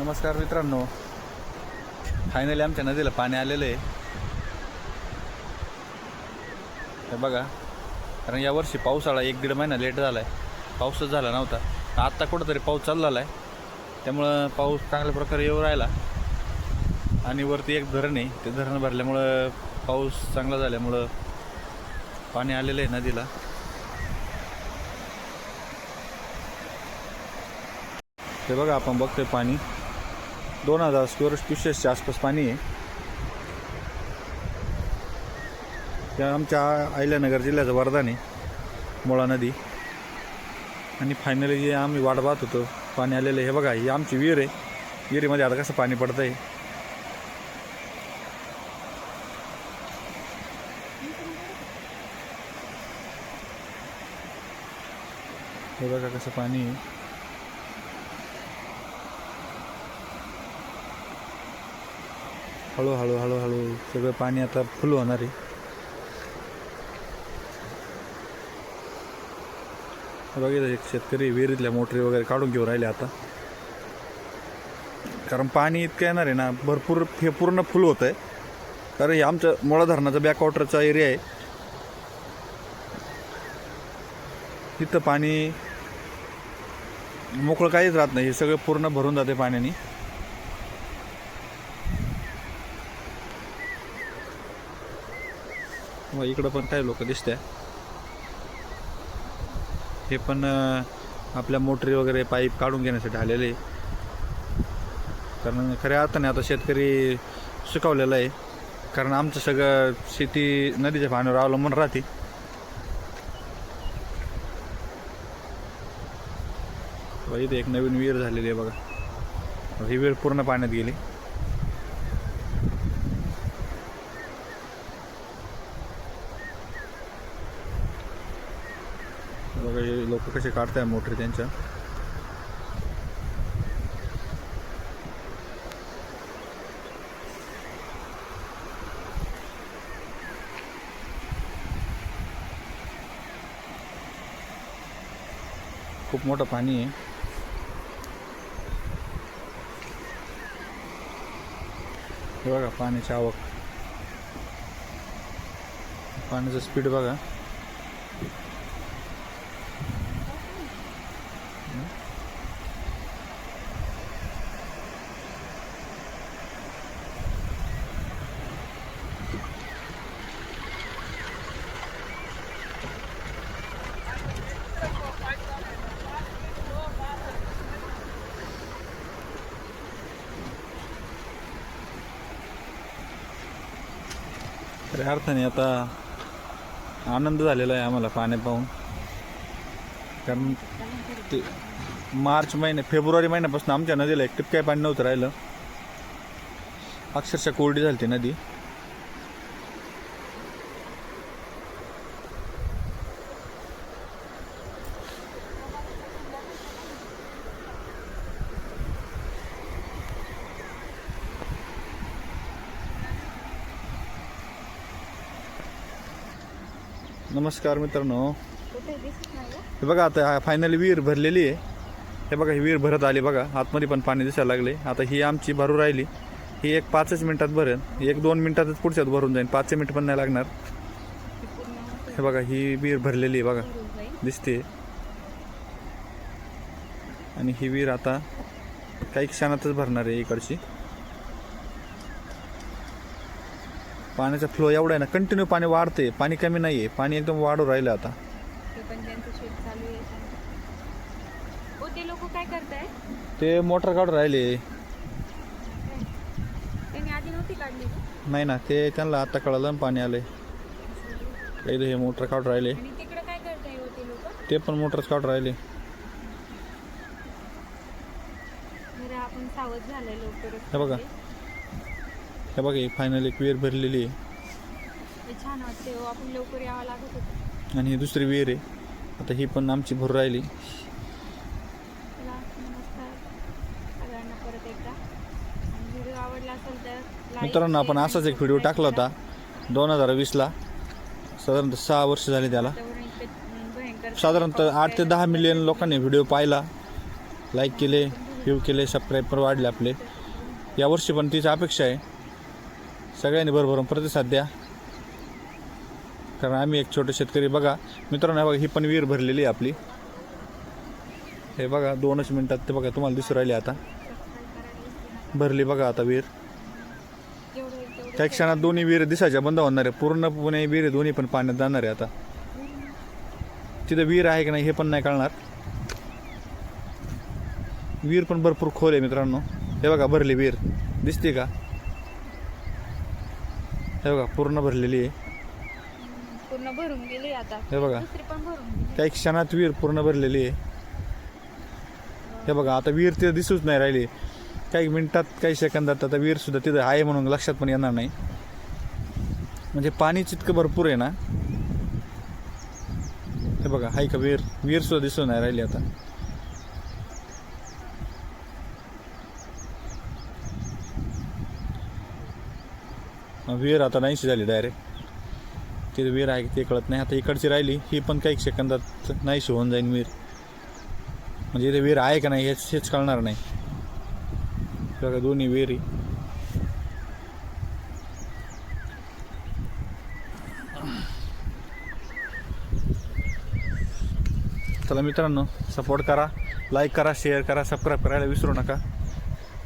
नमस्कार मित्रांनो, फायनली आमच्या नदीला पाणी आलेलं आहे. हे बघा, कारण यावर्षी पावसाळा 1-1.5 महिना लेट झाला आहे. पाऊसच झाला नव्हता. आत्ता कुठंतरी पाऊस चालला आहे, त्यामुळं पाऊस चांगल्या प्रकारे येऊ राहिला. आणि वरती एक धरण आहे, ते धरण भरल्यामुळं पाऊस चांगला झाल्यामुळं पाणी आलेलं आहे नदीला. हे बघा, आपण बघतोय पाणी 2000 स्क्वेअर क्युसेसच्या आसपास पाणी आहे. त्या आमच्या अहिल्यानगर जिल्ह्याचं वरदान आहे मुळा नदी. आणि फायनली जे आम्ही वाट पाहत होतो पाणी आलेलं आहे. हे बघा, ही आमची विहीर आहे. विहिरीमध्ये आता कसं पाणी पडतं आहे. हे बघा कसं पाणी आहे. हळूहळू हळूहळू सगळं पाणी आता फुल होणार आहे. बघितलं, एक शेतकरी विहिरीतल्या मोटरी वगैरे काढून घेऊन राहिले आता, कारण पाणी इतकं येणार आहे ना, भरपूर हे पूर्ण फुल होतं आहे. कारण हे आमचं मुळा धरणाचा बॅकवॉटरचा एरिया आहे. तिथं पाणी मोकळं काहीच राहत नाही, हे सगळं पूर्ण भरून जाते पाण्याने. व इकडं पण काही लोक दिसते. हे पण आपल्या मोटरी वगैरे पाईप काढून घेण्यासाठी आलेले. कारण खऱ्या अर्थाने आता शेतकरी सुकावलेला आहे, कारण आमचं सगळं शेती नदीच्या पाण्यावर अवलंबून राहते. इथे एक नवीन विहीर झालेली आहे बघा. ही विहीर पूर्ण पाण्यात गेली. बघा, हे लोक कसे काढताय मोटरी त्यांच्या. खूप मोठं पाणी आहे. हे बघा पाण्याची आवक, पाण्याचं स्पीड बघा. खऱ्या अर्थाने आता आनंद झालेला आहे आम्हाला पाणी पाहून. कारण ते मार्च महिने फेब्रुवारी महिन्यापासून आमच्या नदीला एक टिपक्या पाणी नव्हतं राहिलं. अक्षरशः कोरडी झाली ती नदी. नमस्कार मित्रांनो, हे बघा आता फायनली विहीर भरलेली आहे. हे बघा, ही विहीर भरत आली बघा. आतमध्ये पण पाणी दिसायला लागले. आता ही आमची भरू राहिली. ही एक 5 मिनिटात भरेल. 1-2 मिनिटातच पुढच्यात भरून जाईल. 5 मिनिट पण नाही लागणार. हे बघा, ही विहीर भरलेली आहे बघा, दिसते. आणि ही विहीर आता काही क्षणातच भरणार आहे इकडची. पाण्याचा फ्लो एवढा आहे ना, कंटिन्यू पाणी वाढते, पाणी कमी नाही आहे. पाणी एकदम वाढू राहिलं आता. ते लोक काय करताय? ते मोटर काढून राहिले. त्यांनी आधी नव्हती काढली का? नाही ना, ते त्यांना आता कळलं पाणी आलंय. काही हे मोटर काढून राहिले. आणि तिकडे काय करताय ते लोक? ते पण मोटरच काढून राहिले. जरा आपण सावध झालंय लवकरच. हे बघा, हे बघा, फायनल एक विहीर भरलेली आहे. हे छान वाटते हो, आपण लवकर यावं लागत होतं. आणि ही दुसरी विहीर आहे. आता ही पण आमची भरू राहिली. चला, नमस्कार सगळ्यांना परत एकदा. आणि व्हिडिओ आवडला असेल तर like, मित्रांनो, आपण share असाच आणि एक व्हिडिओ subscribe टाकला करा. होता 2020ला. साधारणतः 6 वर्ष झाले त्याला. वातावरण इतकं भयंकर साधारणतः 8 ते 10 मिलियन लोकांनी व्हिडिओ पाहिला, लाईक केले. व्ह्यू केले, सबस्क्रायबर वाढले आपले. यावर्षी पण तीच अपेक्षा आहे. सगळ्यांनी भरभरून प्रतिसाद द्या, कारण आम्ही एक छोटे शेतकरी. बघा मित्रांनो, बघा ही पण विहीर भरलेली आहे आपली. हे बघा 2च मिनटात ते बघा तुम्हाला दिसू राहिले. आता भरली बघा आता विहीर. काही क्षणात दोन्ही विहीर दिसायच्या बंद होणार आहे. पूर्णपणे विहीर दोन्ही पण पाण्यात जाणार आहे. आता तिथं विहीर आहे की नाही हे पण नाही कळणार. विहीर पण भरपूर खोल आहे मित्रांनो. हे बघा भरली विहीर दिसते का? हे बघा पूर्ण भरलेली आहे. पूर्ण भरून गेली आता. हे बघा दुसरी पण भरून गेली. काही क्षणात विहीर पूर्ण भरलेली आहे. हे बघा आता विहीर तिथं दिसूच नाही राहिली. काही मिनिटात काही सेकंदात आता विहीर सुद्धा तिथं आहे म्हणून लक्षात पण येणार नाही. म्हणजे पाणी इतकं भरपूर आहे ना. हे बघा हाय का विहीर? विहीर सुद्धा दिसून नाही राहिली आता. विहीर आता नाहीशी झाली डायरेक्ट. तिथे विहीर आहे ते कळत नाही. आता इकडची राहिली ही पण काही सेकंदात नाहीशी होऊन जाईल विहीर. म्हणजे इथे विहीर आहे का नाही हेच कळणार नाही. बघा दोन्ही विहिरी. चला मित्रांनो, सपोर्ट करा, लाईक करा, शेअर करा, सबस्क्राईब करायला विसरू नका.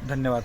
धन्यवाद.